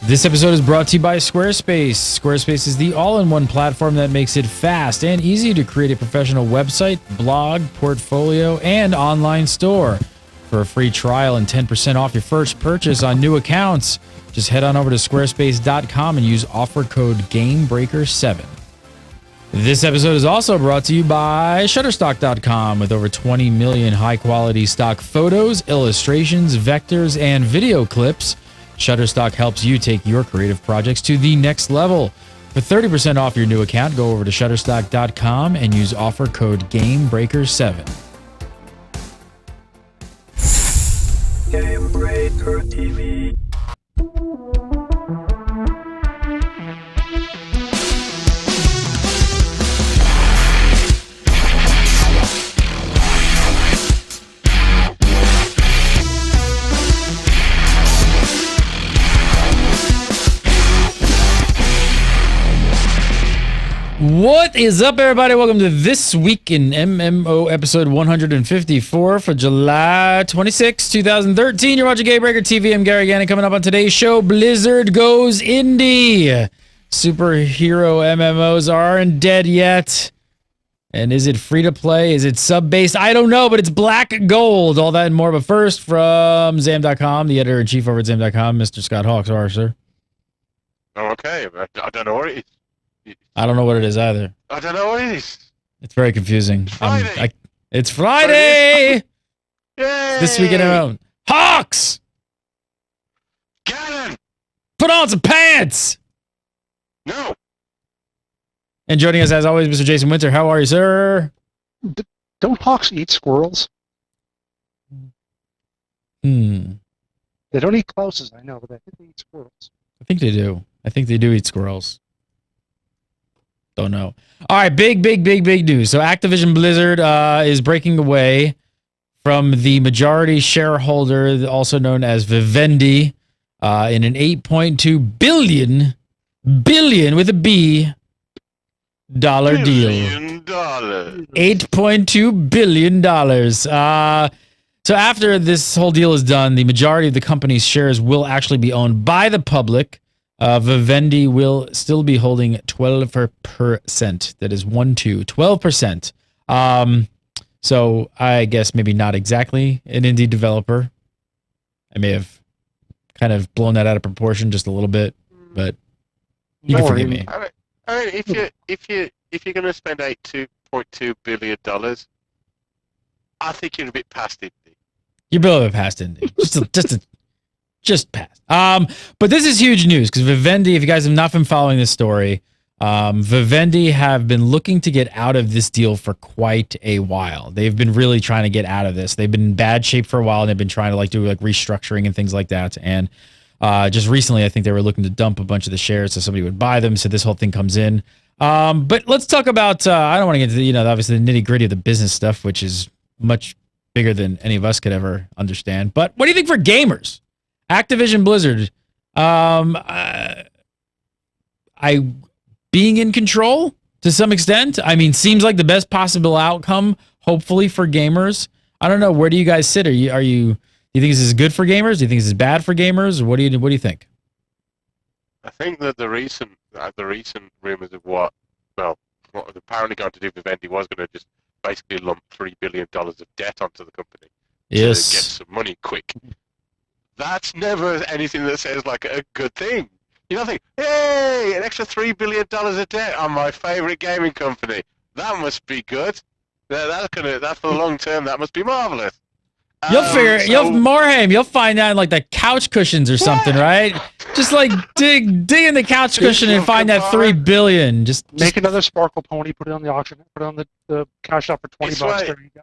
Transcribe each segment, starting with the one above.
This episode is brought to you by Squarespace. Squarespace is the all-in-one platform that makes it fast and easy to create a professional website, blog, portfolio, and online store. For a free trial and 10% off your first purchase on new accounts, just head on over to squarespace.com and use offer code GAMEBREAKER7. This episode is also brought to you by Shutterstock.com. With over 20 million high-quality stock photos, illustrations, vectors, and video clips, Shutterstock helps you take your creative projects to the next level. For 30% off your new account, go over to Shutterstock.com and use offer code GAMEBREAKER7. GameBreaker TV. What is up, everybody? Welcome to This Week in MMO episode 154 for July 26, 2013. You're watching Gamebreaker TV. I'm Gary Gannon. Coming up on today's show, Blizzard goes indie. Superhero MMOs aren't dead yet. And is it free to play? Is it sub-based? I don't know, but it's black gold. All that and more. But first, from Zam.com, the editor-in-chief over at Zam.com, Mr. Scott Hawks. How are you, sir? Okay, I don't know what it is. I don't know what it is either. I don't know what it is. It's very confusing. Friday. It's Friday! Yay! This week in MMO. Hawks! Gannon! Put on some pants! No! And joining us as always, Mr. Jason Winter. How are you, sir? Don't hawks eat squirrels? They don't eat Klauses, I know, but I think they eat squirrels. I think they do. I think they do eat squirrels. Don't know. All right, big news. So Activision Blizzard is breaking away from the majority shareholder, also known as Vivendi, in an $8.2 billion with a B dollar deal. $8.2 billion. So after this whole deal is done, the majority of the company's shares will actually be owned by the public. Vivendi will still be holding 12%. That is 12%. So I guess maybe not exactly an indie developer. I may have kind of blown that out of proportion just a little bit, but you can forgive me. I mean, if you're going to spend $8.2 billion, I think you're a bit past it. You're a bit past indie. Just passed. But this is huge news because Vivendi, if you guys have not been following this story, Vivendi have been looking to get out of this deal for quite a while. They've been really trying to get out of this. They've been in bad shape for a while, and they've been trying to do restructuring and things like that. And just recently, I think they were looking to dump a bunch of the shares so somebody would buy them. So this whole thing comes in. But let's talk about. I don't want to get into obviously the nitty gritty of the business stuff, which is much bigger than any of us could ever understand. But what do you think for gamers? Activision Blizzard, being in control to some extent. I mean, seems like the best possible outcome, hopefully for gamers. I don't know. Where do you guys sit? Do you think this is good for gamers? Do you think this is bad for gamers? Or what do you think? I think that the recent rumors of what was apparently going to do Vivendi was going to just basically lump $3 billion of debt onto the company to get some money quick. That's never anything that says like a good thing. You don't think, hey, an extra $3 billion of debt on my favorite gaming company. That must be good. That's for the long term. That must be marvelous. You'll you'll find out like the couch cushions or something, right? Just like dig in the couch cushion and find that $3 billion. Just make another sparkle pony, put it on the auction, put it on the cash shop for $20. There you go.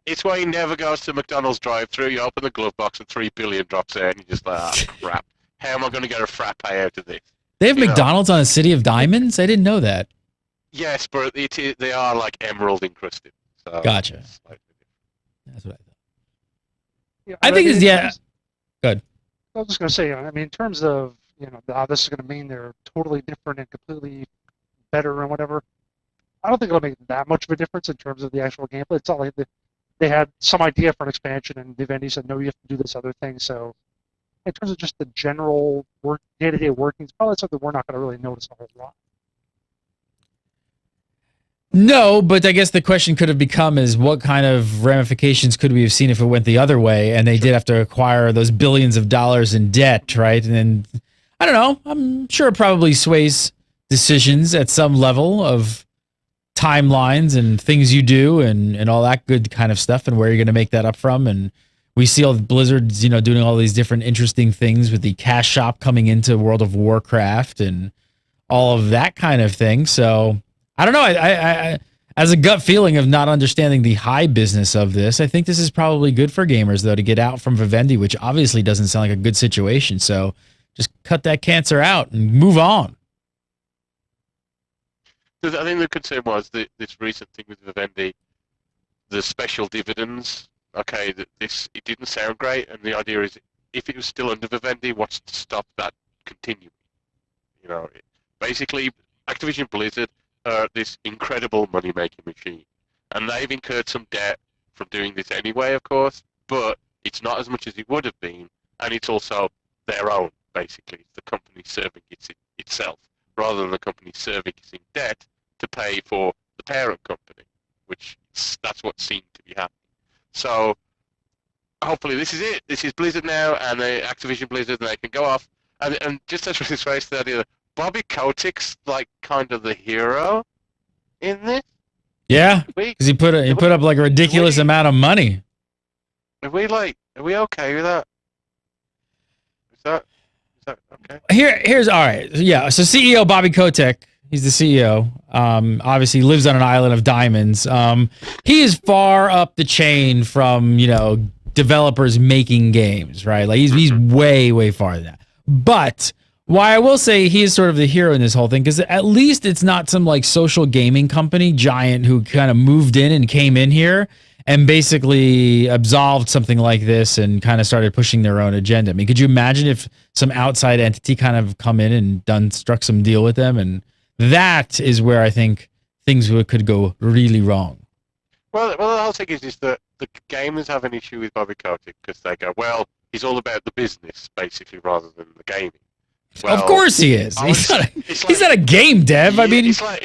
It's why he never goes to McDonald's drive-thru. You open the glove box and $3 billion drops there, and you're just like, oh, crap. How am I going to get a frappe out of this? They have McDonald's on a City of Diamonds? I didn't know that. Yes, but they are like emerald encrusted. So gotcha. That's what I thought. Yeah, I think it's, good. I was just going to say, I mean, in terms of, how this is going to mean they're totally different and completely better and whatever, I don't think it'll make that much of a difference in terms of the actual gameplay. It's not like they had some idea for an expansion, and Vivendi said, no, you have to do this other thing. So in terms of just the general day-to-day workings, probably something we're not going to really notice a whole lot. No, but I guess the question could have become is what kind of ramifications could we have seen if it went the other way and they did have to acquire those billions of dollars in debt, right? And then, I don't know, I'm sure it probably sways decisions at some level of timelines and things you do and all that good kind of stuff and where you're going to make that up from. And we see all the Blizzard's, doing all these different interesting things with the cash shop coming into World of Warcraft and all of that kind of thing. So I don't know. I as a gut feeling of not understanding the high business of this, I think this is probably good for gamers, though, to get out from Vivendi, which obviously doesn't sound like a good situation. So just cut that cancer out and move on. I think the concern was this recent thing with Vivendi, the special dividends. Okay, it didn't sound great, and the idea is if it was still under Vivendi, what's to stop that continuing? Basically, Activision Blizzard are this incredible money-making machine, and they've incurred some debt from doing this anyway, of course, but it's not as much as it would have been, and it's also their own, basically. It's the company serving itself, rather than the company servicing debt to pay for the parent company, that's what seemed to be happening. So hopefully this is it. This is Blizzard now, and the Activision Blizzard, and they can go off. And just to race the idea, Bobby Kotick's like kind of the hero in this. Yeah, because he put up like a ridiculous amount of money. Are we okay with that? Is that okay? Here's all right. Yeah, so CEO Bobby Kotick. He's the CEO. Obviously, lives on an island of diamonds. He is far up the chain from developers making games, right? Like he's way, way farther than that. But why I will say he is sort of the hero in this whole thing, because at least it's not some like social gaming company giant who kind of moved in and came in here and basically absolved something like this and kind of started pushing their own agenda. I mean, could you imagine if some outside entity kind of come in and struck some deal with them? And that is where I think things could go really wrong. Well, the whole thing is that the gamers have an issue with Bobby Kotick because they go, well, he's all about the business, basically, rather than the gaming. Well, of course he is. He's not a game dev. I mean, he's a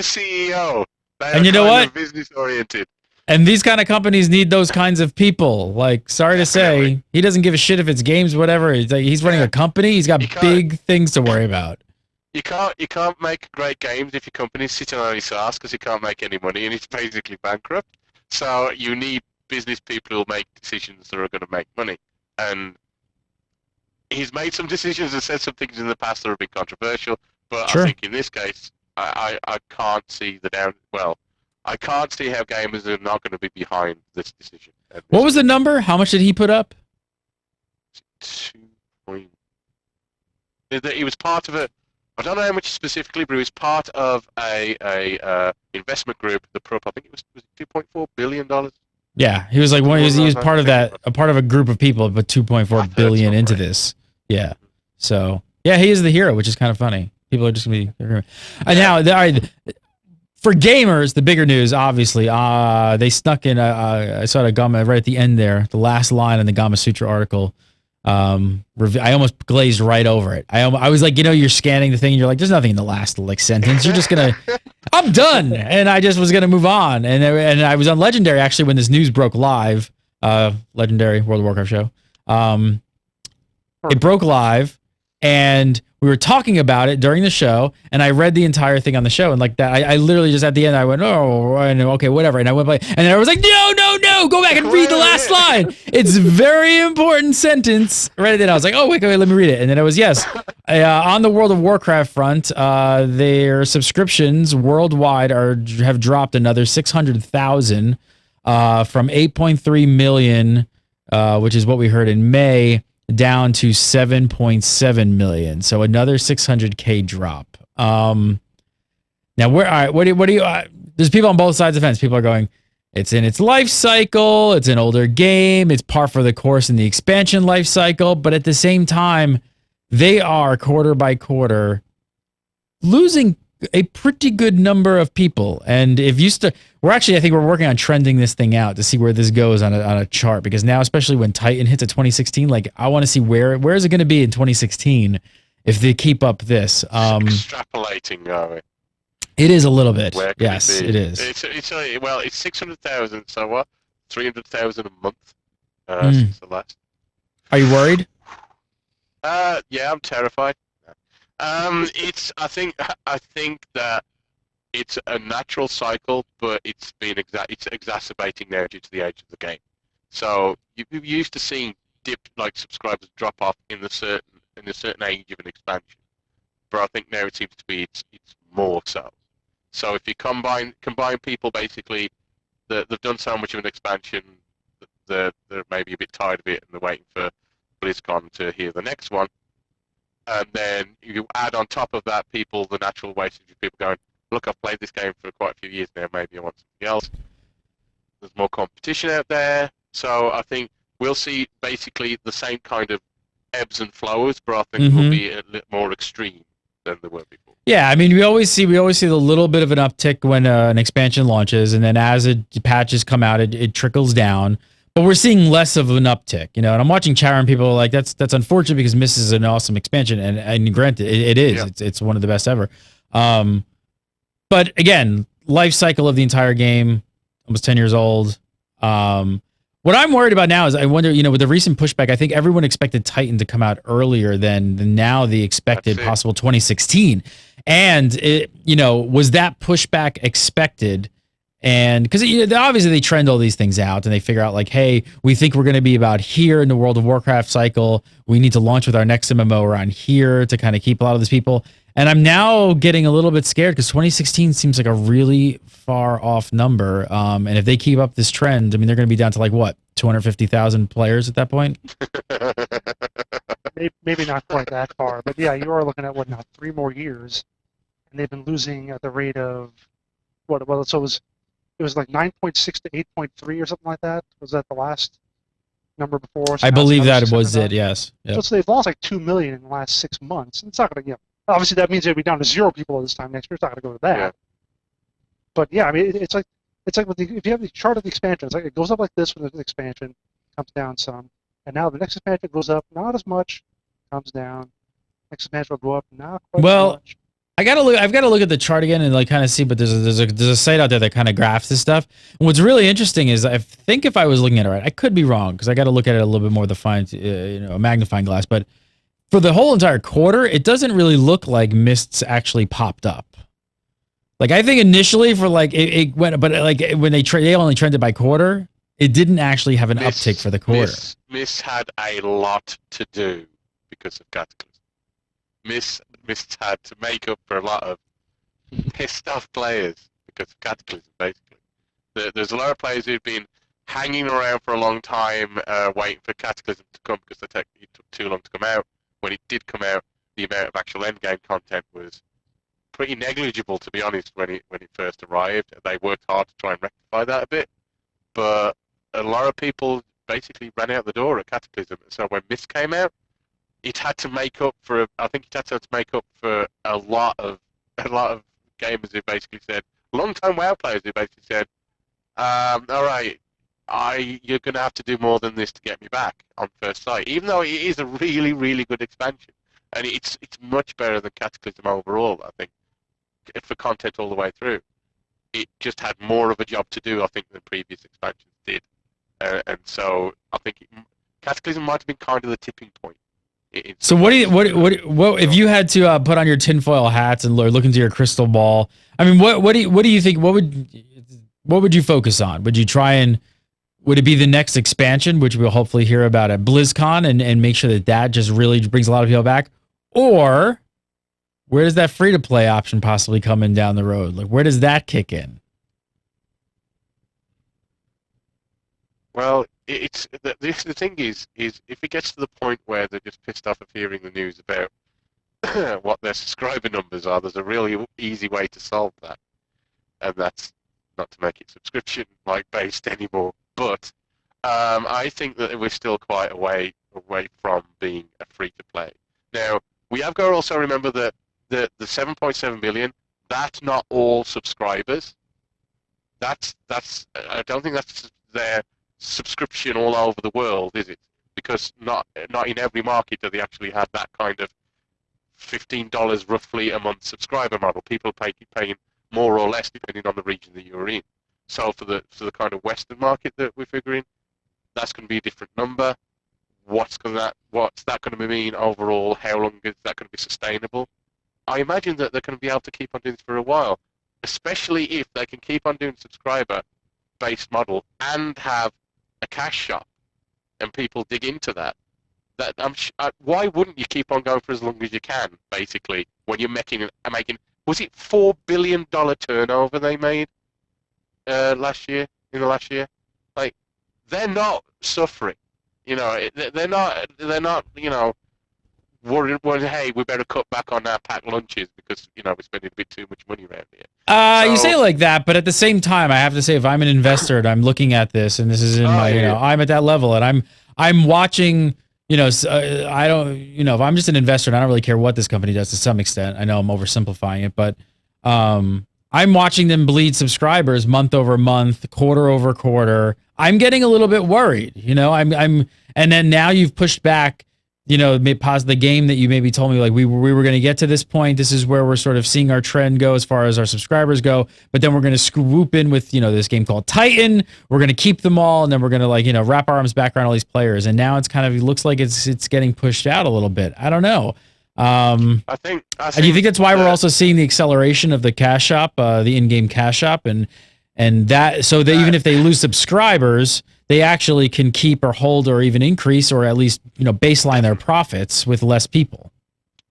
CEO. And you know what? Business oriented. And these kind of companies need those kinds of people. Like, sorry to say, he doesn't give a shit if it's games, whatever. He's running a company. He's got big things to worry about. You can't make great games if your company's sitting on its ass because you can't make any money and it's basically bankrupt. So you need business people who'll make decisions that are going to make money. And he's made some decisions and said some things in the past that have been controversial. But sure. I think in this case, I can't see I can't see how gamers are not going to be behind this decision. What was the number? How much did he put up? 2 point. He was part of I don't know how much specifically, but he was part of a investment group that put up, I think it was $2.4 billion. Yeah, he was like he was part of that, a part of a group of people, but 2.4 billion into this. Yeah, so yeah, he is the hero, which is kind of funny. People are just gonna be. And now, all right, for gamers, the bigger news, obviously, they snuck in. I saw it right at the end there, the last line in the Gama Sutra article. I almost glazed right over it. I was like, you're scanning the thing, and you're like, there's nothing in the last sentence. You're just gonna, I'm done, and I just was gonna move on. And I was on Legendary actually when this news broke live. Legendary World of Warcraft show. It broke live, and we were talking about it during the show, and I read the entire thing on the show, and like that, I literally just at the end I went, oh, and okay, whatever, and I went by, and then I was like, no, go back and read the last line. It's a very important sentence. Read it, and I was like, oh wait, let me read it, and then it was yes, on the World of Warcraft front, their subscriptions worldwide have dropped another 600,000 from 8.3 million, which is what we heard in May, down to 7.7 million. So another 600K drop. Now what do you there's people on both sides of the fence. People are going, it's in its life cycle, it's an older game, it's par for the course in the expansion life cycle, but at the same time, they are quarter by quarter losing a pretty good number of people. And if you I think we're working on trending this thing out to see where this goes on a chart, because now, especially when Titan hits at 2016, like I want to see where is it going to be in 2016 if they keep up this. Extrapolating, are we? It is a little bit. Where can Yes, it is. It's 600,000. So what? 300,000 a month since the last. Are you worried? Yeah, I'm terrified. I think that it's a natural cycle, but it's exacerbating now due to the age of the game. So you used to seeing subscribers drop off in a certain age of an expansion, but I think now it seems to be it's more so. So if you combine people basically that they've done so much of an expansion, they're maybe a bit tired of it and they're waiting for BlizzCon to hear the next one. And then you add on top of that the natural wastage of people going, look, I've played this game for quite a few years now, maybe I want something else. There's more competition out there. So I think we'll see basically the same kind of ebbs and flows, but I think will be a little more extreme than they were before. Yeah, I mean, we always see the little bit of an uptick when an expansion launches, and then as patches come out, it trickles down. But we're seeing less of an uptick, And I'm watching chat and people are like, that's unfortunate because Myst is an awesome expansion, and granted, it is. Yeah. It's one of the best ever. But again, life cycle of the entire game, almost 10 years old. What I'm worried about now is I wonder, with the recent pushback, I think everyone expected Titan to come out earlier than now the expected possible 2016. And was that pushback expected? And because obviously they trend all these things out and they figure out like, hey, we think we're going to be about here in the World of Warcraft cycle. We need to launch with our next MMO around here to kind of keep a lot of these people. And I'm now getting a little bit scared because 2016 seems like a really far off number. And if they keep up this trend, I mean, they're going to be down to like what, 250,000 players at that point? Maybe not quite that far, but yeah, you are looking at 3 more years, and they've been losing at the rate of what? Well, so it was like 9.6 to 8.3 or something like that. Was that the last number before? So I believe that was it. Yes. Yep. So they've lost like 2 million in the last 6 months. And it's not going to, obviously that means they'll be down to 0 people this time next year. It's not going to go to that. Yeah. But yeah, I mean, it's like with if you have the chart of the expansion, it's like it goes up like this when the expansion comes down some, and now the next expansion goes up not as much, comes down. Next expansion will go up not quite as much. I've got to look at the chart again and like kind of see, but there's a site out there that kind of graphs this stuff. And what's really interesting is I think if I was looking at it right, I could be wrong because I got to look at it a little bit more a magnifying glass. But for the whole entire quarter, it doesn't really look like Mysts actually popped up. Like I think initially for like it went, but like when they only trended by quarter, it didn't actually have an uptick for the quarter. Myst had a lot to do because of Cataclysm. Myst had to make up for a lot of pissed off players because of Cataclysm, basically. There's a lot of players who've been hanging around for a long time waiting for Cataclysm to come because it took too long to come out. When it did come out, the amount of actual endgame content was pretty negligible, to be honest, when it first arrived. They worked hard to try and rectify that a bit, but a lot of people basically ran out the door at Cataclysm. So when Myst came out, it had to make up for. I think it had to make up for a lot of gamers who basically said, long-time WoW players who basically said, all right, you're going to have to do more than this to get me back on first sight. Even though it is a really, really good expansion, and it's much better than Cataclysm overall, I think, for content all the way through. It just had more of a job to do, I think, than previous expansions did, and so I think Cataclysm might have been kind of the tipping point. So what if you had to put on your tinfoil hats and look into your crystal ball? I mean, what do you think? What would you focus on? Would it be the next expansion, which we'll hopefully hear about at BlizzCon, and make sure that just really brings a lot of people back, or where does that free to play option possibly come in down the road? Like, where does that kick in? Well, the thing is if it gets to the point where they're just pissed off of hearing the news about what their subscriber numbers are, there's a really easy way to solve that, and that's not to make it subscription based anymore. But I think that we're still quite a way away from being a free to play. Now we have got to also remember that the 7.7 million, that's not all subscribers. That's I don't think that's their subscription all over the world, is it? Because not in every market do they actually have that kind of $15 roughly a month subscriber model. People paying more or less depending on the region that you're in. So for the kind of Western market that we're figuring, that's going to be a different number. What's that going to mean overall? How long is that going to be sustainable? I imagine that they're going to be able to keep on doing this for a while, especially if they can keep on doing subscriber-based model and have a cash shop, and people dig into that. Why wouldn't you keep on going for as long as you can? Basically, when you're making was it $4 billion turnover they made last year? Like, they're not suffering. You know, they're not. You know, worried. Hey, we better cut back on our packed lunches because we're spending a bit too much money around here. You say it like that, but at the same time, I have to say, if I'm an investor and I'm looking at this, and this is in my, I'm at that level, and I'm watching. I don't. If I'm just an investor, and I don't really care what this company does to some extent. I know I'm oversimplifying it, but I'm watching them bleed subscribers month over month, quarter over quarter. I'm getting a little bit worried, and then now you've pushed back, pause the game that you maybe told me, like we were going to get to this point. This is where we're sort of seeing our trend go as far as our subscribers go. But then we're going to swoop in with, this game called Titan. We're going to keep them all. And then we're going to wrap our arms back around all these players. And now it looks like it's getting pushed out a little bit. I don't know. I think do you think that's why we're also seeing the acceleration of the cash shop, the in-game cash shop, and that, so that even if they lose subscribers, they actually can keep or hold or even increase or at least baseline their profits with less people.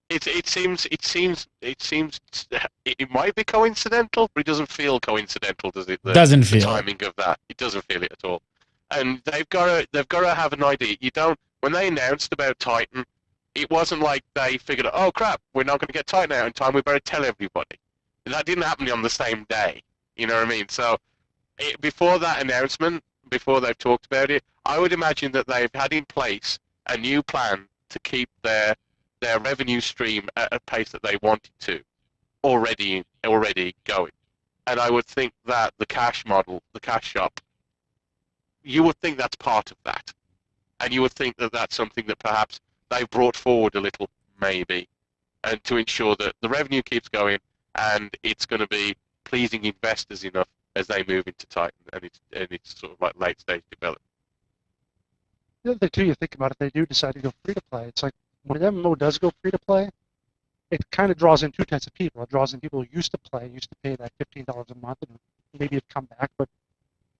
It seems it might be coincidental, but it doesn't feel coincidental, does it? Doesn't feel the timing of that. It doesn't feel it at all. And they've got to have an idea. When they announced about Titan, it wasn't like they figured, oh crap, we're not going to get Titan out in time. We better tell everybody. And that didn't happen on the same day. You know what I mean? So before that announcement, before they've talked about it, I would imagine that they've had in place a new plan to keep their revenue stream at a pace that they wanted to already going. And I would think that the cash model, the cash shop, you would think that's part of that. And you would think that that's something that perhaps they've brought forward a little, maybe, and to ensure that the revenue keeps going and it's going to be pleasing investors enough as they move into Titan and it's sort of like late stage development. The other thing too, you think about it, they do decide to go free to play. It's like when an MMO does go free to play, it kind of draws in two types of people. It draws in people who used to play, used to pay that $15 a month, and maybe it'd come back. But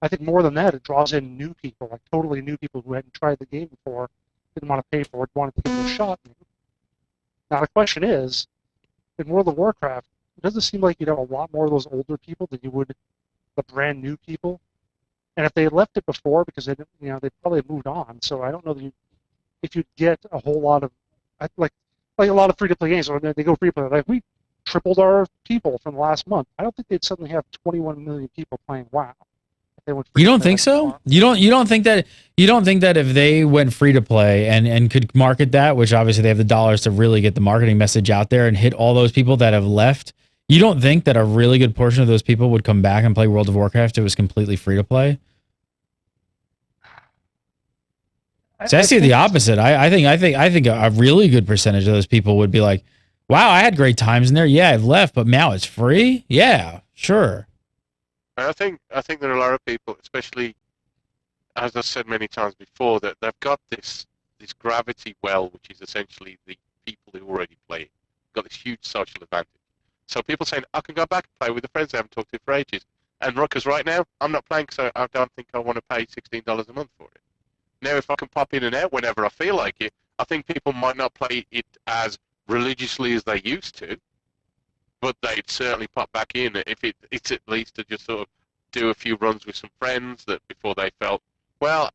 I think more than that, it draws in new people, like totally new people who hadn't tried the game before, didn't want to pay for it, wanted to give it a shot. Now the question is, in World of Warcraft, it doesn't seem like you'd have a lot more of those older people than you would the brand new people. And if they had left it before, because they probably moved on. So I don't know if you'd get a whole lot of like a lot of free to play games. Or they go free to play. Like we tripled our people from last month. I don't think they'd suddenly have 21 million people playing WoW. If they went free you don't to play think so? You don't think that if they went free to play and could market that, which obviously they have the dollars to really get the marketing message out there and hit all those people that have left. You don't think that a really good portion of those people would come back and play World of Warcraft if it was completely free to play? So I see the opposite. I think a really good percentage of those people would be like, "Wow, I had great times in there. Yeah, I've left, but now it's free. Yeah, sure." I think there are a lot of people, especially as I've said many times before, that they've got this gravity well, which is essentially the people who already play. Got this huge social advantage. So people saying, I can go back and play with the friends I haven't talked to for ages. And because right now, I'm not playing, so I don't think I want to pay $16 a month for it. Now, if I can pop in and out whenever I feel like it, I think people might not play it as religiously as they used to, but they'd certainly pop back in if it's at least to just sort of do a few runs with some friends that before they felt, well,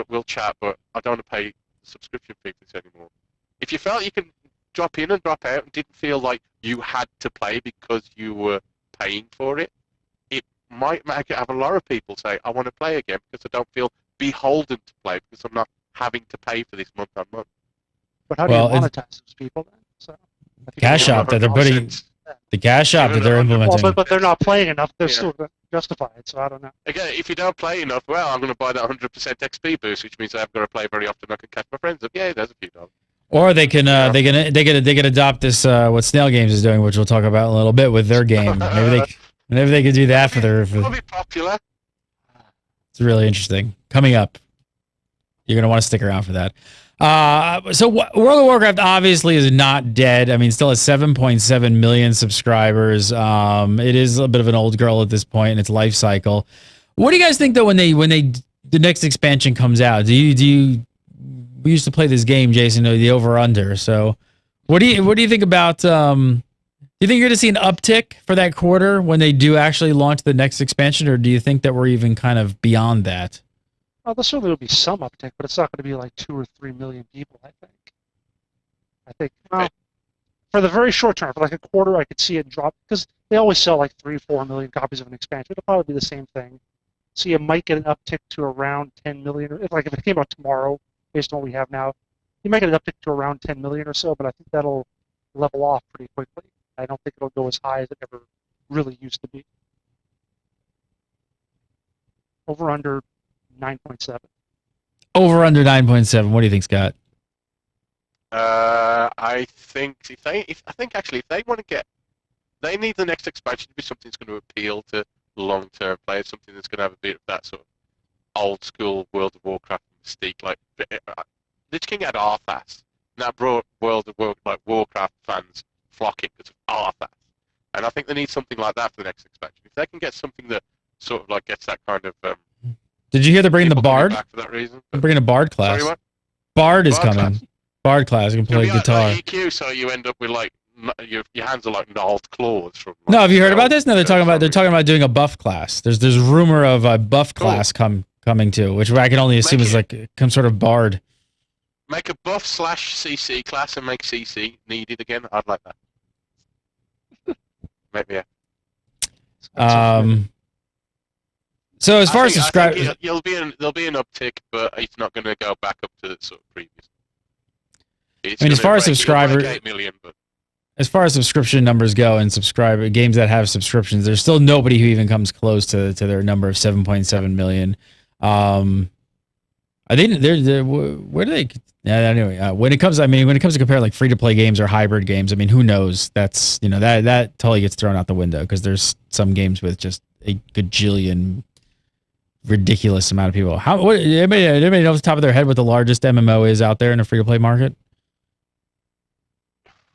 we'll chat, but I don't want to pay the subscription fee for this anymore. If you felt you can drop in and drop out and didn't feel like you had to play because you were paying for it, it might have a lot of people say, I want to play again because I don't feel beholden to play because I'm not having to pay for this month on month. But how do you monetize those people then? So cash out that they're putting. The cash shop that they're implementing. Well, but they're not playing enough. They're Yeah. still justified. So I don't know. Again, if you don't play enough, well, I'm going to buy that 100% XP boost, which means I haven't got to play very often. I can catch my friends up. Yeah, there's a few dollars. Or they can they can adopt this what Snail Games is doing, which we'll talk about in a little bit with their game. Maybe they could do that for their. It'll be popular. It's really interesting. Coming up, you're gonna want to stick around for that. So World of Warcraft obviously is not dead. I mean, still has 7.7 million subscribers. It is a bit of an old girl at this point in its life cycle. What do you guys think though when the next expansion comes out? Do you we used to play this game, Jason, the over under. So what do you think about do you think you're going to see an uptick for that quarter when they do actually launch the next expansion, or do you think that we're even kind of beyond that? Well, there certainly will be some uptick, but it's not going to be like 2 or 3 million people, I think. Well, for the very short term, for like a quarter, I could see it drop because they always sell like 3-4 million copies of an expansion. It'll probably be the same thing. So you might get an uptick to around 10 million. Or if it came out tomorrow, based on what we have now, you might get an uptick to around 10 million or so, but I think that'll level off pretty quickly. I don't think it'll go as high as it ever really used to be. Over under 9.7. Over under 9.7. What do you think, Scott? I think if they want to get, they need the next expansion to be something that's going to appeal to long-term players, something that's going to have a bit of that sort of old-school World of Warcraft mystique. Like Lich King had Arthas, and that brought Warcraft fans flocking because of Arthas. And I think they need something like that for the next expansion. If they can get something that sort of like gets that kind of Did you hear they're bringing the Bard? back for that reason. They're bringing a Bard class. Sorry, what? Bard is Bard coming. class? Bard class. You can play guitar. Like EQ, so you end up with like your hands are like gnarled claws from. Like, No, have you heard about this? No, they're talking about doing a buff class. There's rumor of a buff class coming too, which I can only assume is like some sort of Bard. Make a buff / CC class and make CC needed again. I'd like that. Maybe yeah. So as far as subscribers, there'll be an uptick, but it's not going to go back up to the sort of previous. As far as subscribers, 8 million, but as far as subscription numbers go and games that have subscriptions, there's still nobody who even comes close to their number of 7.7 million. I think where do they? Anyway, when it comes to compare like free to play games or hybrid games, I mean, who knows? That's that totally gets thrown out the window because there's some games with just a gajillion ridiculous amount of people. Anybody know off the top of their head what the largest MMO is out there in a free to play market?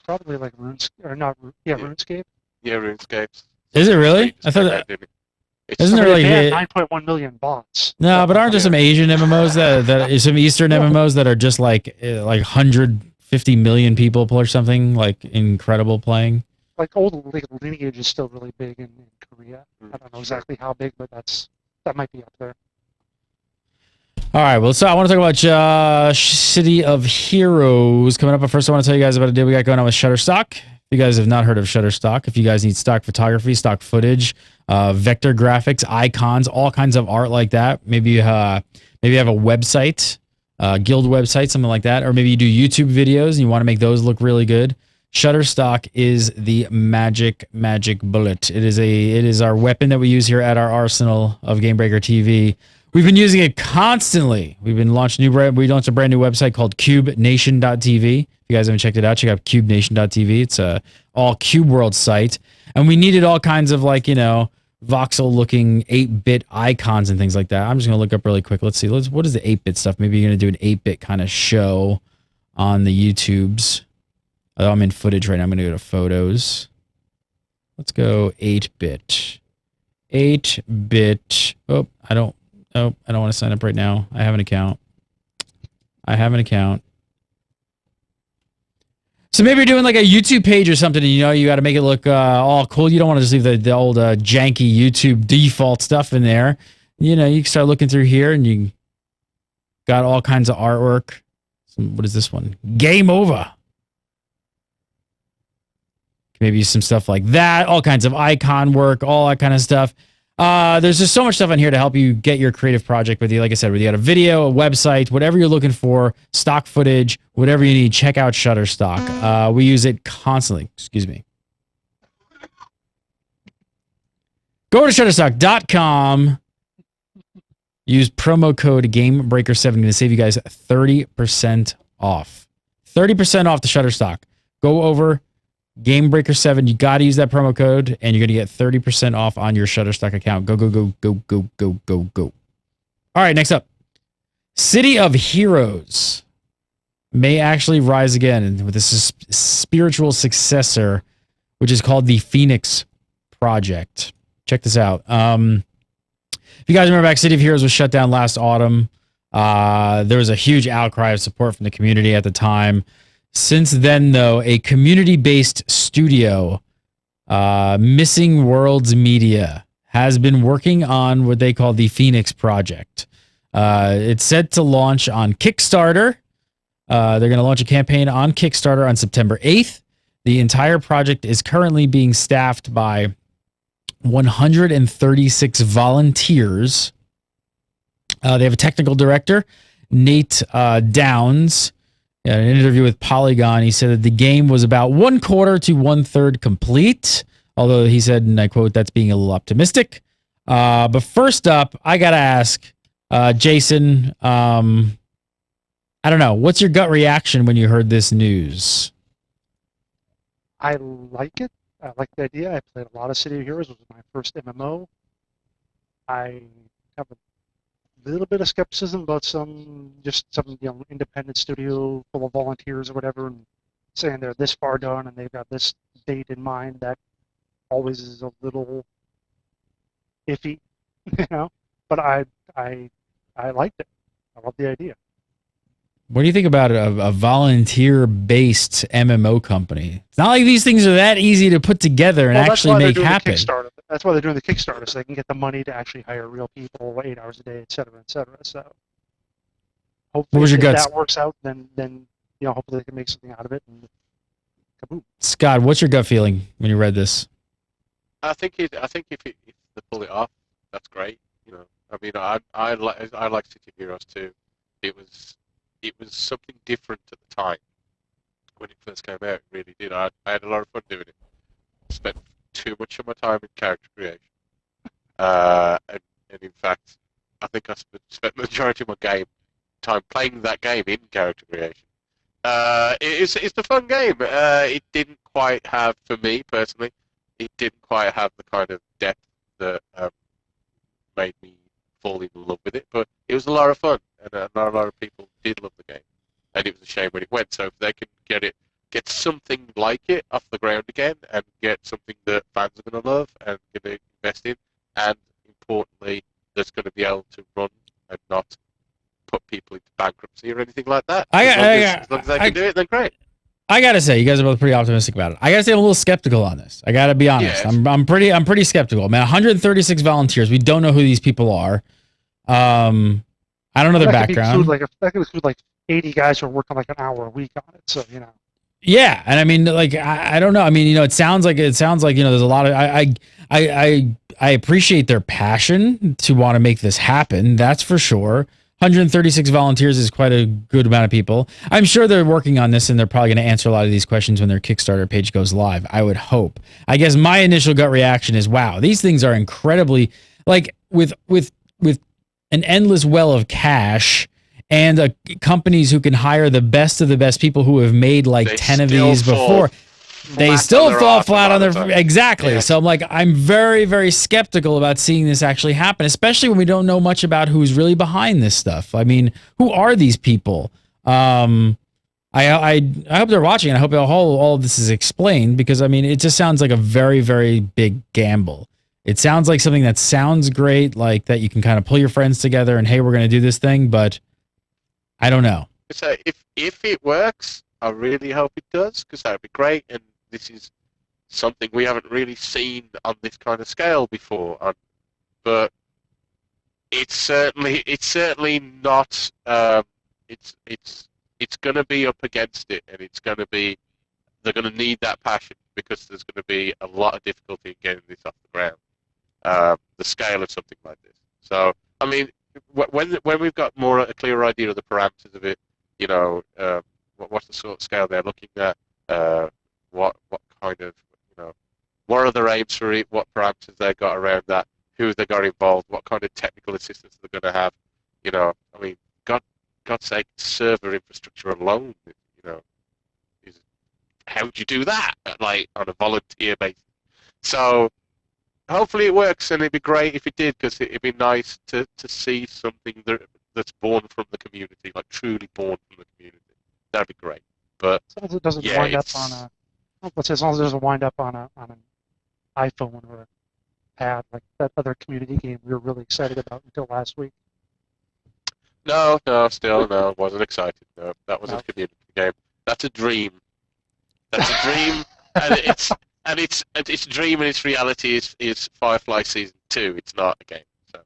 Probably like RuneScape. Yeah, RuneScape. Is it really? I thought that. Isn't there like 9.1 million bots? No, but aren't there some Asian MMOs that some Eastern MMOs that are just like 150 million people or something like incredible playing? Like old Lineage is still really big in Korea. I don't know exactly how big, but that might be up there. All right, well, so I want to talk about City of Heroes coming up. But first, I want to tell you guys about a deal we got going on with Shutterstock. If you guys have not heard of Shutterstock, if you guys need stock photography, stock footage, vector graphics, icons, all kinds of art like that, maybe you have a website, guild website, something like that, or maybe you do YouTube videos and you want to make those look really good. Shutterstock is the magic bullet. It is our weapon that we use here at our arsenal of Gamebreaker TV. We've been using it constantly. We launched a brand new website called CubeNation.tv. If you guys haven't checked it out, check out CubeNation.tv. It's a all Cube World site, and we needed all kinds of voxel-looking 8-bit icons and things like that. I'm just gonna look up really quick. Let's see. What is the 8-bit stuff? Maybe you're gonna do an 8-bit kind of show on the YouTubes. Although I'm in footage right now, I'm gonna go to photos. Let's go 8-bit. 8-bit. Oh, I don't want to sign up right now. I have an account. So maybe you're doing like a YouTube page or something, and you got to make it look all cool. You don't want to just leave the old janky YouTube default stuff in there. You can start looking through here, and you got all kinds of artwork. What is this one? Game over. Maybe some stuff like that. All kinds of icon work, all that kind of stuff. There's just so much stuff on here to help you get your creative project with you. Like I said, whether you got a video, a website, whatever you're looking for, stock footage, whatever you need, check out Shutterstock. We use it constantly. Excuse me. Go to Shutterstock.com. Use promo code GameBreaker7 to save you guys 30% off. 30% off the Shutterstock. Go over GameBreaker7. You got to use that promo code, and you're going to get 30% off on your Shutterstock account. Go, go, go, go, go, go, go, go. All right, next up. City of Heroes may actually rise again with a spiritual successor, which is called the Phoenix Project. Check this out. If you guys remember back, City of Heroes was shut down last autumn. There was a huge outcry of support from the community at the time. Since then, though, a community-based studio, Missing Worlds Media, has been working on what they call the Phoenix Project. It's set to launch on Kickstarter. They're going to launch a campaign on Kickstarter on September 8th. The entire project is currently being staffed by 136 volunteers. They have a technical director, Nate Downs. In an interview with Polygon, he said that the game was about 1/4 to 1/3 complete. Although he said, and I quote, that's being a little optimistic. But first up, I got to ask, Jason, I don't know. What's your gut reaction when you heard this news? I like it. I like the idea. I played a lot of City of Heroes. It was my first MMO. I have a little bit of skepticism about some independent studio full of volunteers or whatever, and saying they're this far done and they've got this date in mind. That always is a little iffy, But I liked it. I love the idea. What do you think about a volunteer-based MMO company? It's not like these things are that easy to put together and actually make happen. That's why they're doing the Kickstarter, so they can get the money to actually hire real people, 8 hours a day, et cetera, et cetera. So hopefully, if that works out, then hopefully they can make something out of it. And kaboom. Scott, what's your gut feeling when you read this? I think if they pull it off, that's great. I mean, I like City of Heroes too. It was something different at the time when it first came out. It really did. I had a lot of fun doing it. Spent too much of my time in character creation, and in fact, I think I spent the majority of my time playing that game in character creation. It's a fun game. It didn't quite have, for me personally, it didn't quite have the kind of depth that made me fall in love with it, but it was a lot of fun, and a lot of people did love the game, and it was a shame when it went. So if they can get something like it off the ground again, and get something that fans are going to love and going to invest in, and importantly, that's going to be able to run and not put people into bankruptcy or anything like that. As long as they can do it, then great. I gotta say, you guys are both pretty optimistic about it. I gotta say, I'm a little skeptical on this. I gotta be honest. Yeah. I'm pretty skeptical. Man, 136 volunteers. We don't know who these people are. I don't know their background. That could include like 80 guys who are working like an hour a week on it. So Yeah, and I mean, like, I don't know. I mean, it sounds like there's a lot of. I appreciate their passion to want to make this happen. That's for sure. 136 volunteers is quite a good amount of people. I'm sure they're working on this, and they're probably going to answer a lot of these questions when their Kickstarter page goes live. I would hope. I guess my initial gut reaction is, wow, these things are incredibly, like, with an endless well of cash and companies who can hire the best of the best people who have made like 10 of these before. They still fall flat on their exactly. Yeah. So I'm like, I'm very, very skeptical about seeing this actually happen, especially when we don't know much about who's really behind this stuff. I mean, who are these people? I hope they're watching, and I hope all of this is explained, because I mean, it just sounds like a very, very big gamble. It sounds like something that sounds great, like that you can kind of pull your friends together and, hey, we're going to do this thing, but I don't know. So if it works, I really hope it does, because that would be great. And this is something we haven't really seen on this kind of scale before. But it's certainly not. It's going to be up against it, and they're going to need that passion, because there's going to be a lot of difficulty in getting this off the ground. The scale of something like this. So I mean, when we've got a clearer idea of the parameters of it, what's the sort of scale they're looking at, what kind of what are their aims for it, what parameters they got around that, who they got involved, what kind of technical assistance they're going to have. You know, I mean, God's sake, server infrastructure alone, you know, is how would you do that, like, on a volunteer basis? So hopefully it works, and it'd be great if it did, because it'd be nice to see something that's born from the community, like truly born from the community. That'd be great. But as long as it doesn't yeah, wind up on a, let's say, as long as it doesn't wind up on an iPhone or a pad, like that other community game we were really excited about until last week. No, wasn't excited. No, that was a community game. That's a dream. That's a dream, and it's a dream, and its reality is Firefly Season 2. It's not a game. So.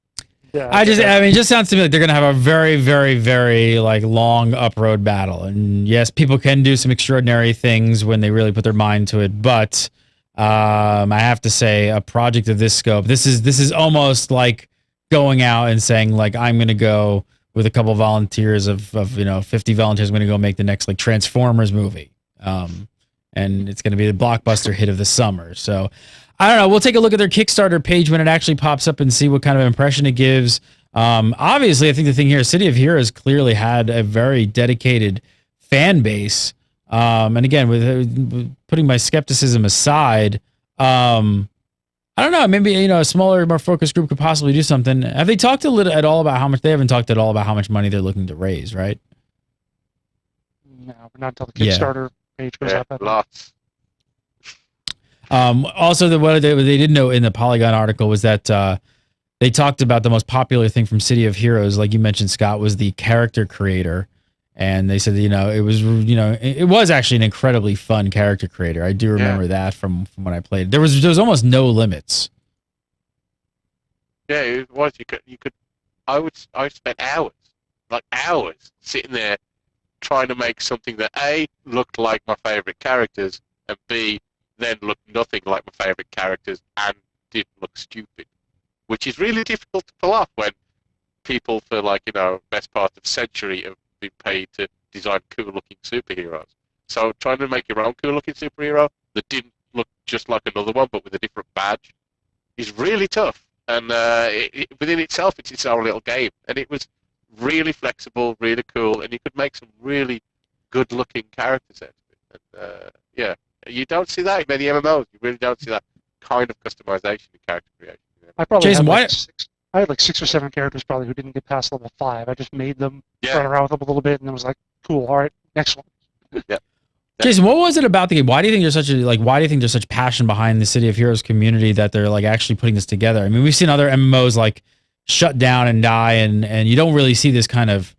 Yeah, I mean, it just sounds to me like they're gonna have a very, very, very like long uproad battle. And yes, people can do some extraordinary things when they really put their mind to it. But I have to say, a project of this scope, this is almost like going out and saying, like, I'm gonna go with a couple of volunteers of 50 volunteers. I'm gonna go make the next like Transformers movie. And it's gonna be the blockbuster hit of the summer. So. I don't know. We'll take a look at their Kickstarter page when it actually pops up and see what kind of impression it gives. Obviously, I think the thing here, City of Heroes clearly had a very dedicated fan base. And again, with putting my skepticism aside, I don't know. Maybe a smaller, more focused group could possibly do something. Have they talked at all about how much? They haven't talked at all about how much money they're looking to raise, right? No, not until the Kickstarter page goes up. Lots. Also, what they did note in the Polygon article was that they talked about the most popular thing from City of Heroes, like you mentioned, Scott, was the character creator, and they said it was actually an incredibly fun character creator. I do remember that from when I played. There was almost no limits. Yeah, it was. You could. I spent hours sitting there trying to make something that A, looked like my favorite characters, and B, then looked nothing like my favorite characters and didn't look stupid, which is really difficult to pull off when people for best part of a century have been paid to design cool looking superheroes. So trying to make your own cool looking superhero that didn't look just like another one but with a different badge is really tough, and within itself it's its own little game, and it was really flexible, really cool, and you could make some really good looking characters out of it. And you don't see that in many MMOs. You really don't see that kind of customization in character creation. I probably Jason, I had like 6 or 7 characters probably who didn't get past level 5. I just made them, run around with them a little bit, and then was like, cool, all right, next one. Yeah. Jason, what was it about the game? Why do you think there's such passion behind the City of Heroes community that they're like actually putting this together? I mean, we've seen other MMOs like shut down and die, and you don't really see this kind of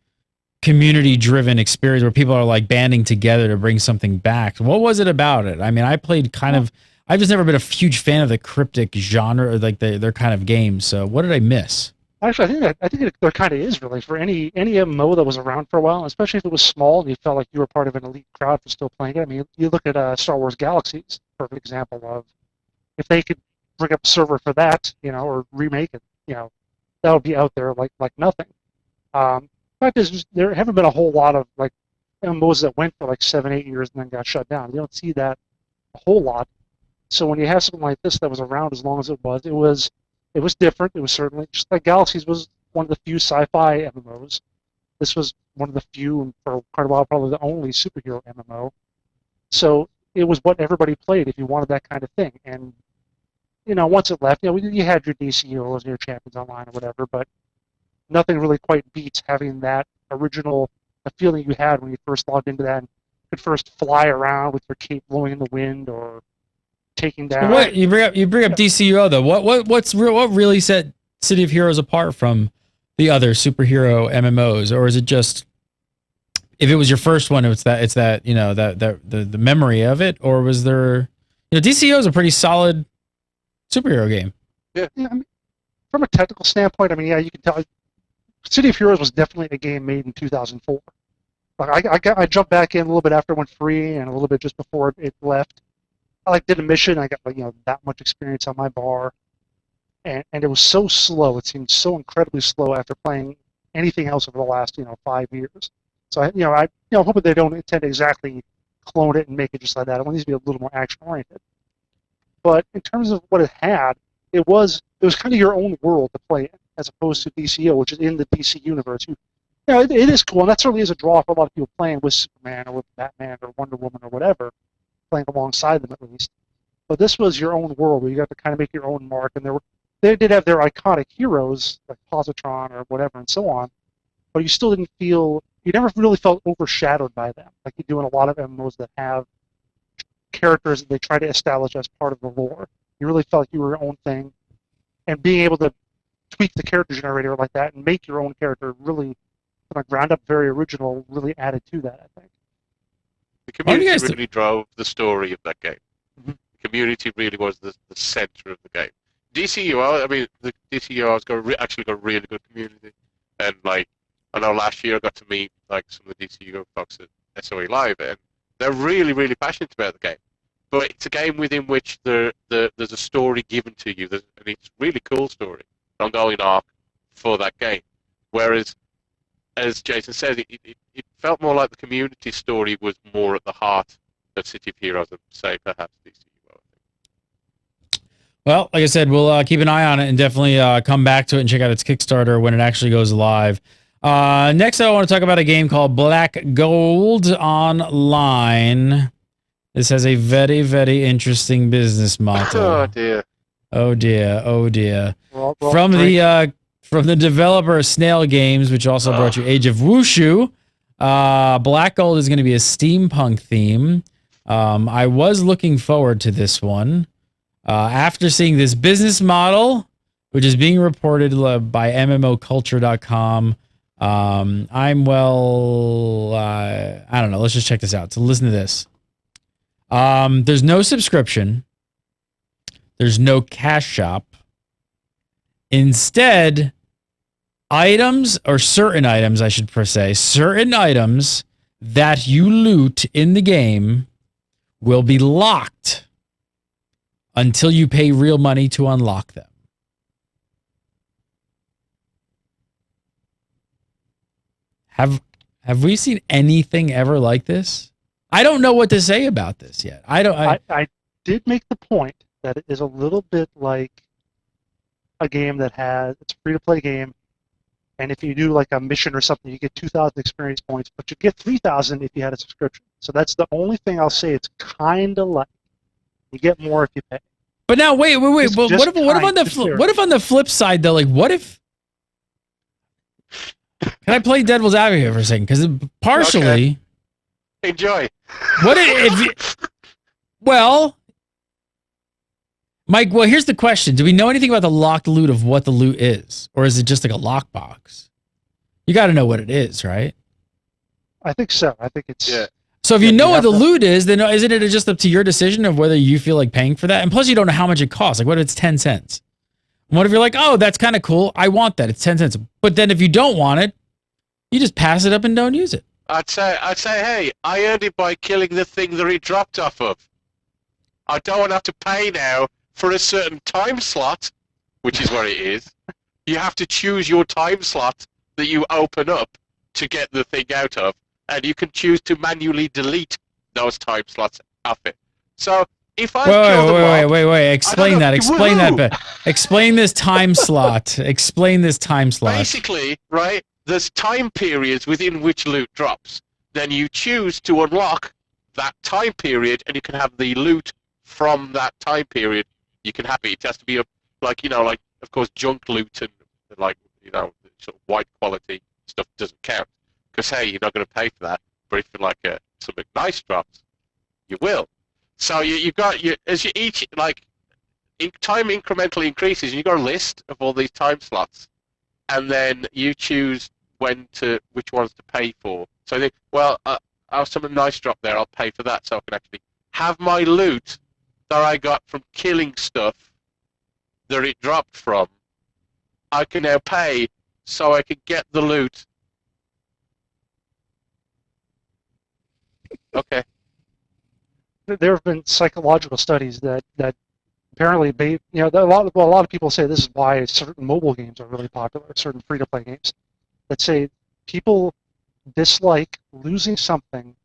community-driven experience where people are like banding together to bring something back. What was it about it? I mean, I played I've just never been a huge fan of the cryptic genre or like their kind of games. So what did I miss? Actually, I think there kind of is really for any MMO that was around for a while, especially if it was small and you felt like you were part of an elite crowd for still playing it. I mean, you look at Star Wars Galaxies, perfect example of if they could bring up a server for that, or remake it, that would be out there like nothing. Fact is, there haven't been a whole lot of like MMOs that went for like 7-8 years and then got shut down. You don't see that a whole lot. So when you have something like this that was around as long as it was different. It was certainly just like Galaxies was one of the few sci-fi MMOs. This was one of the few, and for quite a while probably the only superhero MMO. So it was what everybody played if you wanted that kind of thing. And once it left, you had your DCUs and your Champions Online or whatever, but nothing really quite beats having that original feeling you had when you first logged into that and could first fly around with your cape blowing in the wind or taking down. What you bring up DCUO though? What really set City of Heroes apart from the other superhero MMOs, or is it just if it was your first one, it's that the memory of it, or was there DCUO is a pretty solid superhero game. Yeah, I mean, from a technical standpoint, you can tell. City of Heroes was definitely a game made in 2004. I jumped back in a little bit after it went free and a little bit just before it left. I did a mission. I got that much experience on my bar, and it was so slow. It seemed so incredibly slow after playing anything else over the last 5 years. So I'm hoping they don't intend to exactly clone it and make it just like that. It needs to be a little more action oriented. But in terms of what it had, it was kind of your own world to play in, as opposed to DCO, which is in the DC universe. It is cool, and that certainly is a draw for a lot of people playing with Superman or with Batman or Wonder Woman or whatever, playing alongside them at least. But this was your own world where you got to kind of make your own mark, and they did have their iconic heroes like Positron or whatever and so on, but you still didn't feel, you never really felt overshadowed by them like you do in a lot of MMOs that have characters that they try to establish as part of the lore. You really felt like you were your own thing, and being able to tweak the character generator like that and make your own character really from a ground up, very original, really added to that, I think. The community really drove the story of that game. Mm-hmm. The community really was the center of the game. DCUO, I mean, the DCUO has actually got a really good community, and like I know last year I got to meet like some of the DCUO folks at SOE Live, and they're really, really passionate about the game. But it's a game within which there's a story given to you, and it's a really cool story, an ongoing arc for that game. Whereas, as Jason says, it felt more like the community story was more at the heart of City of Heroes than, say, perhaps DCUO. Well, like I said, we'll keep an eye on it and definitely come back to it and check out its Kickstarter when it actually goes live. Next, I want to talk about a game called Black Gold Online. This has a very, very interesting business model. Oh dear. Oh dear. Oh dear. Well, from the developer Snail Games, which also brought you Age of Wushu, Black Gold is going to be a steampunk theme. I was looking forward to this one. After seeing this business model, which is being reported by MMOculture.com, I don't know. Let's just check this out. So listen to this. There's no subscription. There's no cash shop. Instead, items, or certain items, I should say, certain items that you loot in the game will be locked until you pay real money to unlock them. Have we seen anything ever like this? I don't know what to say about this yet. I did make the point that it is a little bit like a game that it's a free-to-play game, and if you do like a mission or something, you get 2,000 experience points, but you get 3,000 if you had a subscription. So that's the only thing I'll say. It's kind of like you get more if you pay. But now wait. Well, what if on the flip side though? Like, what if? Can I play devil's advocate for a second? Because partially. Okay. Enjoy. What if? Well, Mike. Well, here's the question: do we know anything about the locked loot of what the loot is, or is it just like a lockbox? You got to know what it is, right? I think so. I think it's. Yeah. So if you know what the loot is, then isn't it just up to your decision of whether you feel like paying for that? And plus, you don't know how much it costs. Like, what if it's 10 cents? And what if you're like, oh, that's kind of cool. I want that. It's 10 cents. But then if you don't want it, you just pass it up and don't use it. I'd say, hey, I earned it by killing the thing that it dropped off of. I don't want to have to pay now for a certain time slot, which is what it is. You have to choose your time slot that you open up to get the thing out of, and you can choose to manually delete those time slots off it. So if I wait, explain that. Explain that bit. Explain this time slot. Explain this time slot. Basically, right, there's time periods within which loot drops. Then you choose to unlock that time period, and you can have the loot from that time period. You can have it. It has to be of course, junk loot and sort of white quality stuff doesn't count. Because hey, you're not going to pay for that. But if something nice drops, you will. So you've got as you each time incrementally increases, you've got a list of all these time slots, and then you choose which ones to pay for. So I think, well, I'll something nice drop there. I'll pay for that, so I can actually have my loot that I got from killing stuff that it dropped from. I can now pay so I can get the loot. Okay. There have been psychological studies that apparently, a lot of people say this is why certain mobile games are really popular, certain free-to-play games, that say people dislike losing something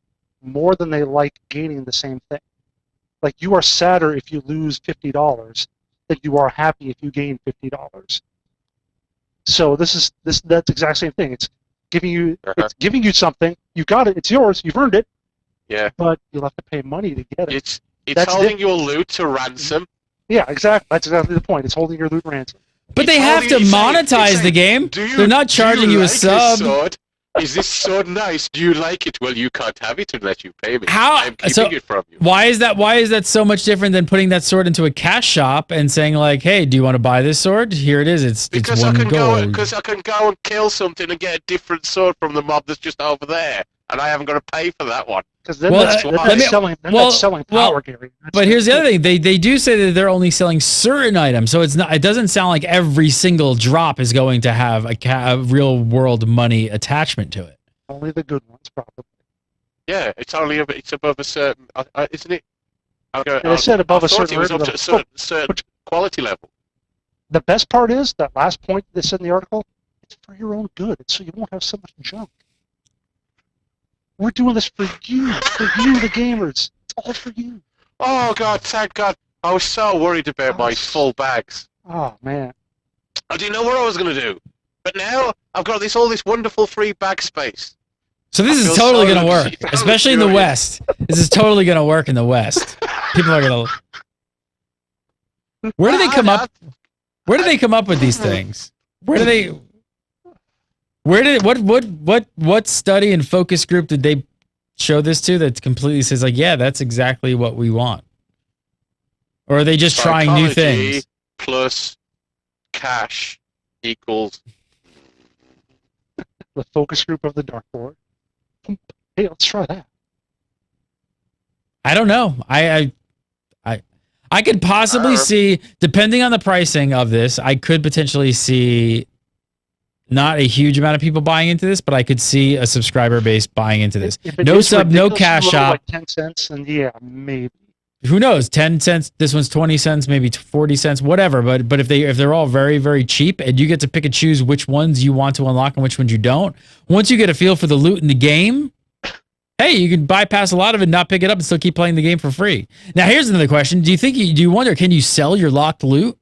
more than they like gaining the same thing. Like, you are sadder if you lose $50 than you are happy if you gain $50. So that's the exact same thing. It's giving you something. You got it. It's yours. You've earned it. Yeah. But you'll have to pay money to get it. It's holding your loot to ransom. Yeah, exactly. That's exactly the point. It's holding your loot ransom. But they have to monetize the game. They're not charging you a sub. Is this sword nice? Do you like it? Well, you can't have it unless you pay me. I'm keeping so it from you. Why is that so much different than putting that sword into a cash shop and saying like, "Hey, do you want to buy this sword? Here it is. It's one gold." Because I can go and kill something and get a different sword from the mob that's just over there, and I haven't got to pay for that one. Because then that's selling power, Gary. But here's the other thing: they do say that they're only selling certain items, so it doesn't sound like every single drop is going to have a real world money attachment to it. Only the good ones, probably. Yeah, it's above a certain, isn't it? It said above a certain. It was up to a certain quality level. The best part is that last point they said in the article. It's for your own good. It's so you won't have so much junk. We're doing this for you, the gamers. It's all for you. Oh God! Thank God! I was so worried about my full bags. Oh man! I didn't know what I was going to do, but now I've got all this wonderful free bag space. So this is totally going to work, especially in the West. This is totally going to work in the West. People are going to. Where do they come up? Where do they come up with these things? What study and focus group did they show this to that completely says like, yeah, that's exactly what we want? Or are they just trying new things? Plus cash equals the focus group of the dartboard. Hey, let's try that. I don't know. I could possibly see, depending on the pricing of this, I could potentially see not a huge amount of people buying into this, but I could see a subscriber base buying into this. No sub, no cash shop. Like 10 cents, and yeah, maybe. Who knows? 10 cents. This one's 20 cents, maybe 40 cents, whatever. But if they're all very, very cheap, and you get to pick and choose which ones you want to unlock and which ones you don't. Once you get a feel for the loot in the game, hey, you can bypass a lot of it, not pick it up, and still keep playing the game for free. Now, here's another question: do you wonder, can you sell your locked loot?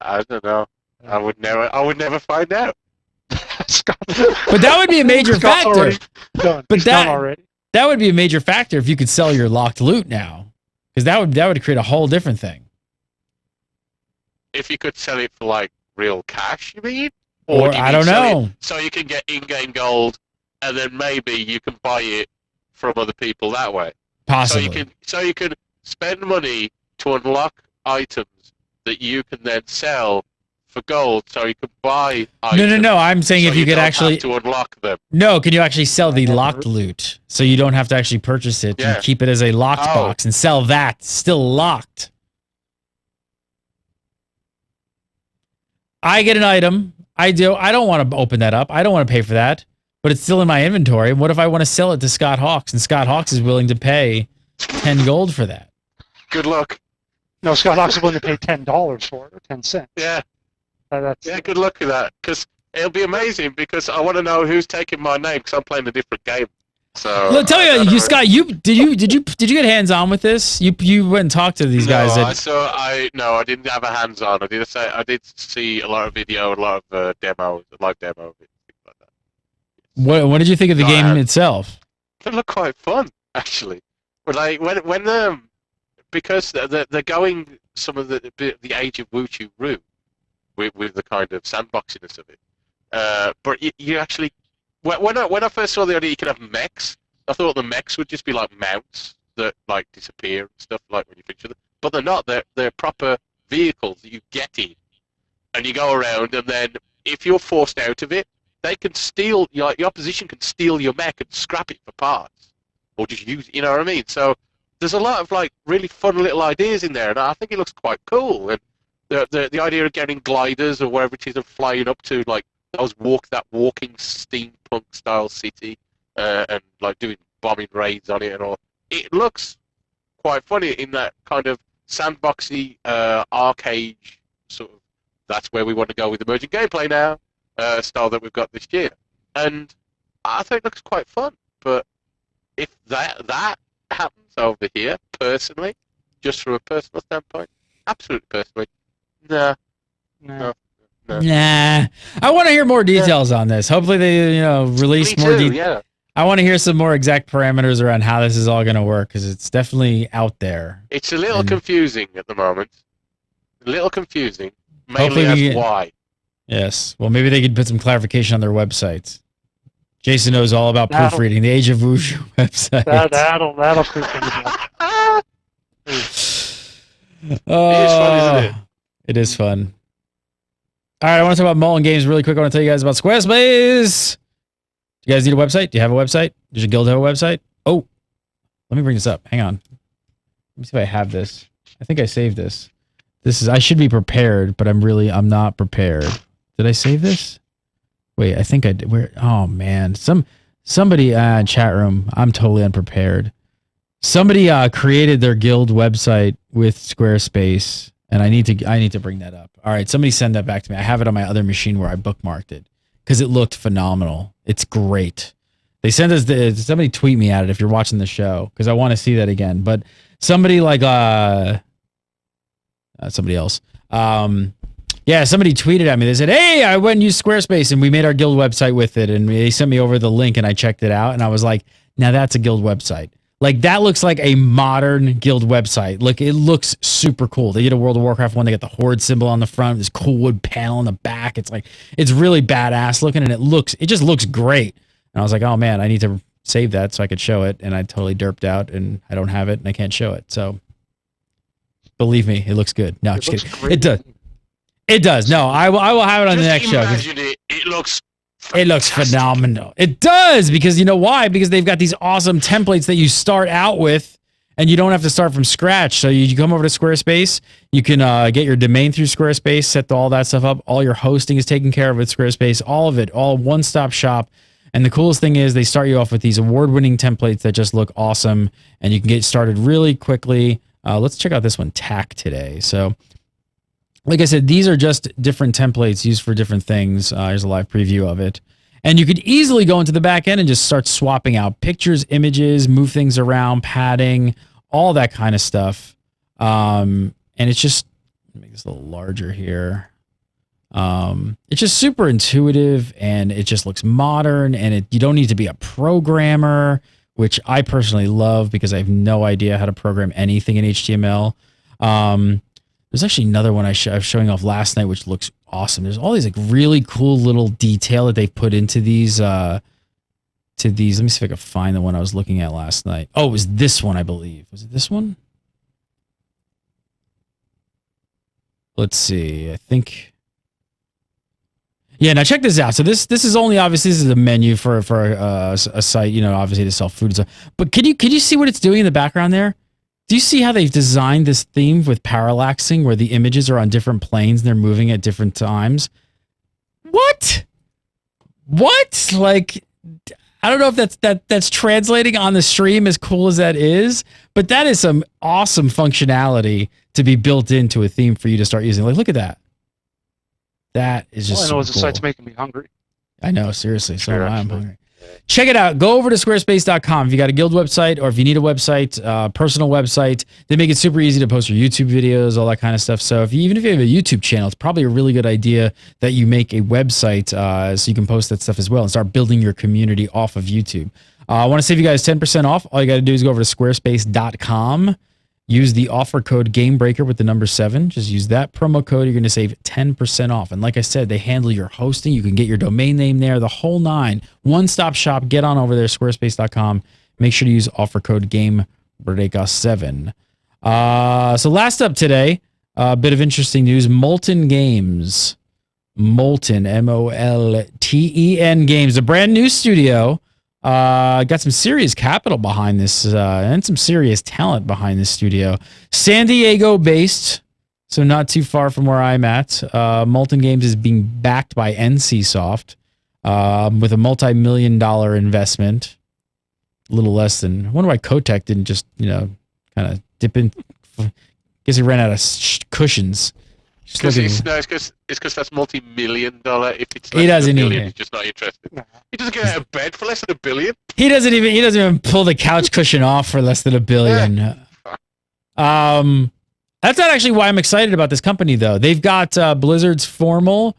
I don't know. I would never find out. But that would be a major factor. That would be a major factor if you could sell your locked loot now, because that would create a whole different thing. If you could sell it for like real cash, you mean? Or I don't know. So you can get in-game gold, and then maybe you can buy it from other people that way. Possibly. So you can spend money to unlock items that you can then sell for gold, so you can buy items. No. I'm saying if you could actually to unlock them. No, can you actually sell the locked loot so you don't have to actually purchase it? Yeah. You keep it as a locked box and sell that still locked. I get an item. I don't want to open that up. I don't want to pay for that, but it's still in my inventory. What if I want to sell it to Scott Hawks, and Scott Hawks is willing to pay 10 gold for that? Good luck. No, Scott Hawks is willing to pay $10 for it, or 10 cents. Yeah. Good luck with that, because it'll be amazing, because I want to know who's taking my name, because I'm playing a different game. So well, tell me, Scott, did you get hands on with this? You went and talked to these guys. I didn't have a hands on. I did see a lot of video, a lot of demos, live demo, things like that. What did you think of the game itself? It looked quite fun, actually. But like when because they're going some of the age of Wuchu route with the kind of sandboxiness of it. But you actually. When I first saw the idea you could have mechs, I thought the mechs would just be like mounts that like disappear and stuff like when you finish with them. But they're not. They're proper vehicles that you get in, and you go around. And then if you're forced out of it, they can steal. Your opposition can steal your mech and scrap it for parts, or just use it. You know what I mean? So there's a lot of like really fun little ideas in there, and I think it looks quite cool. And the idea of getting gliders or wherever it is and flying up to like. That walking steampunk style city and like doing bombing raids on it and all. It looks quite funny in that kind of sandboxy arcade sort of. That's where we want to go with emerging gameplay now style that we've got this year, and I think it looks quite fun. But if that happens over here, personally, just from a personal standpoint, absolutely personally, nah. Nah. Nah. I want to hear more details on this. Hopefully they, release more details. Yeah. I want to hear some more exact parameters around how this is all going to work because it's definitely out there. It's a little confusing at the moment. A little confusing, mainly as why. Yes. Well, maybe they could put some clarification on their websites. Jason knows all about proofreading, the Age of Wushu website. That'll proofread. It is fun, isn't it? It is fun. All right, I want to talk about Molten Games really quick. I want to tell you guys about Squarespace. Do you guys need a website? Do you have a website? Does your guild have a website? Oh, let me bring this up. Hang on. Let me see if I have this. I think I saved this. I should be prepared, but I'm not prepared. Did I save this? Wait, I think I did. Oh man, somebody in chat room. I'm totally unprepared. Somebody created their guild website with Squarespace, and I need to bring that up. All right, somebody send that back to me. I have it on my other machine where I bookmarked it because it looked phenomenal. It's great. They sent us somebody tweet me at it if you're watching the show because I want to see that again. But somebody like somebody else. Somebody tweeted at me. They said, "Hey, I went and used Squarespace and we made our guild website with it." And they sent me over the link and I checked it out and I was like, "Now that's a guild website." Like that looks like a modern guild website. Look, it looks super cool. They did a World of Warcraft one. They got the Horde symbol on the front, this cool wood panel in the back. It's really badass looking and it just looks great. And I was like, "Oh man, I need to save that so I could show it." And I totally derped out and I don't have it and I can't show it. So believe me, it looks good. No, just kidding. Great. It does. It does. No, I will have it on the next show. It looks phenomenal. It does, because you know why? Because they've got these awesome templates that you start out with, and you don't have to start from scratch. So you come over to Squarespace, you can get your domain through Squarespace, set all that stuff up. All your hosting is taken care of with Squarespace. All of it, all one-stop shop. And the coolest thing is they start you off with these award-winning templates that just look awesome, and you can get started really quickly. Let's check out this one, Tack Today. So, like I said, these are just different templates used for different things. Here's a live preview of it. And you could easily go into the back end and just start swapping out pictures, images, move things around, padding, all that kind of stuff. And it's just, let me make this a little larger here. It's just super intuitive and it just looks modern, and you don't need to be a programmer, which I personally love because I have no idea how to program anything in HTML. There's actually another one I was showing off last night, which looks awesome. There's all these like really cool little detail that they've put into these. Let me see if I can find the one I was looking at last night. Oh, it was this one, I believe. Was it this one? Let's see. I think. Yeah, now check this out. So this is only, obviously this is a menu for a site, obviously to sell food and stuff. But could you see what it's doing in the background there? Do you see how they've designed this theme with parallaxing, where the images are on different planes and they're moving at different times? What? Like, I don't know if that's translating on the stream as cool as that is, but that is some awesome functionality to be built into a theme for you to start using. Like, look at that. That is just. All I know is the cool. site's making me hungry. I know, seriously. So I'm hungry. Check it out. Go over to squarespace.com if you got a guild website, or if you need a website, personal website. They make it super easy to post your YouTube videos, all that kind of stuff. So even if you have a YouTube channel, it's probably a really good idea that you make a website so you can post that stuff as well and start building your community off of YouTube. I want to save you guys 10% off. All you got to do is go over to squarespace.com. Use the offer code GameBreaker with the number 7. Just use that promo code. You're going to save 10% off. And like I said, they handle your hosting. You can get your domain name there, the whole 9. One-stop shop. Get on over there, squarespace.com. Make sure to use offer code GameBreaker7. So last up today, a bit of interesting news. Molten Games. Molten, M-O-L-T-E-N Games. A brand new studio. Got some serious capital behind this and some serious talent behind this studio. San Diego based, so not too far from where I'm at. Molten Games is being backed by NCSoft with a multi-million-dollar investment. A little less than. I wonder why Kotek didn't just, kind of dip in. Guess he ran out of cushions. It's because that's multi-million-dollar. If it's he doesn't $1 billion, even. he's just not interested. He doesn't get out of bed for less than $1 billion. He doesn't even pull the couch cushion off for less than $1 billion. That's not actually why I'm excited about this company, though. They've got Blizzard's former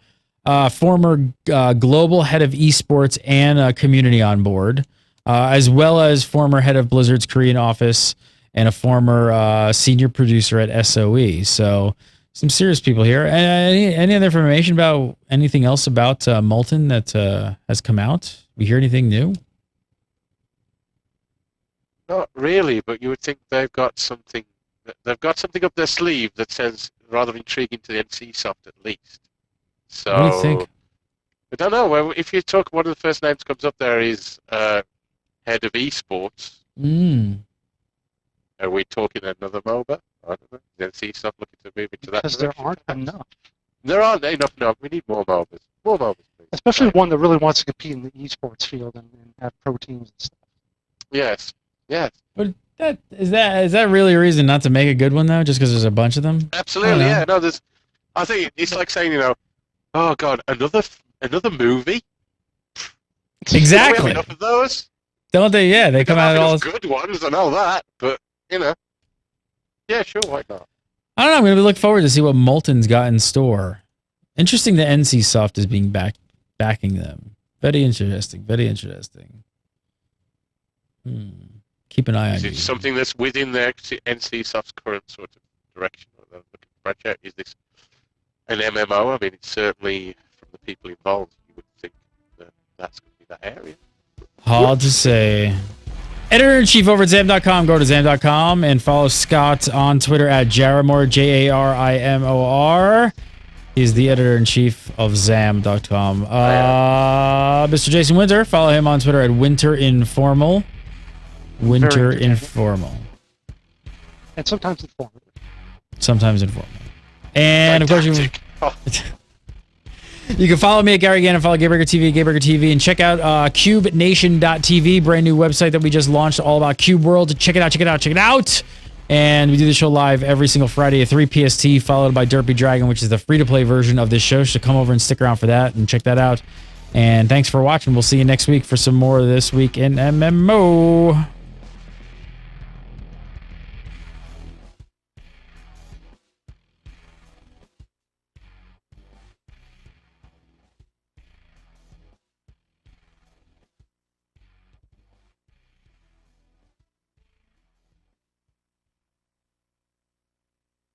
global head of esports and community on board, as well as former head of Blizzard's Korean office and a former senior producer at SOE. So some serious people here. Any other information about anything else about Molten that has come out? We hear anything new? Not really, but you would think they've got something. They've got something up their sleeve that sounds rather intriguing to the NCSoft, at least. So, what do you think? I don't know. Well, if you talk, one of the first names comes up there is head of esports. Are we talking another MOBA? I don't know. Is NCSoft looking to move into that? Because there aren't enough. There aren't enough. No, we need more MOBAs. More MOBAs, please. Especially one that really wants to compete in the esports field and have pro teams and stuff. Yes. Yes. But is that really a reason not to make a good one though? Just because there's a bunch of them? Absolutely. Yeah. No. I think it's like saying, oh God, another movie. Exactly. Do we have enough of those? Don't they? Yeah, they come out all good ones. I know that, but yeah, sure, why not? I don't know. I'm going to look forward to see what Molten's got in store. Interesting that NCSoft is being backing them. Very interesting. Very interesting. Keep an eye on it. Is it something that's within the NCSoft's current sort of direction? Looking to branch out? Is this an MMO? I mean, it's certainly, from the people involved, you would think that that's going to be that area. Hard to say. Editor-in-Chief over at Zam.com. Go to Zam.com and follow Scott on Twitter at Jarimor, Jarimor. He's the Editor-in-Chief of Zam.com. Mr. Jason Winter, follow him on Twitter at WinterInformal. WinterInformal. And sometimes informative. Sometimes informal. And of course, you can follow me at Gary Gannon, follow Gaybreaker TV, and check out CubeNation.tv, brand new website that we just launched all about Cube World. Check it out. And we do the show live every single Friday at 3 PST, followed by Derpy Dragon, which is the free-to-play version of this show. So come over and stick around for that and check that out. And thanks for watching. We'll see you next week for some more of This Week in MMO.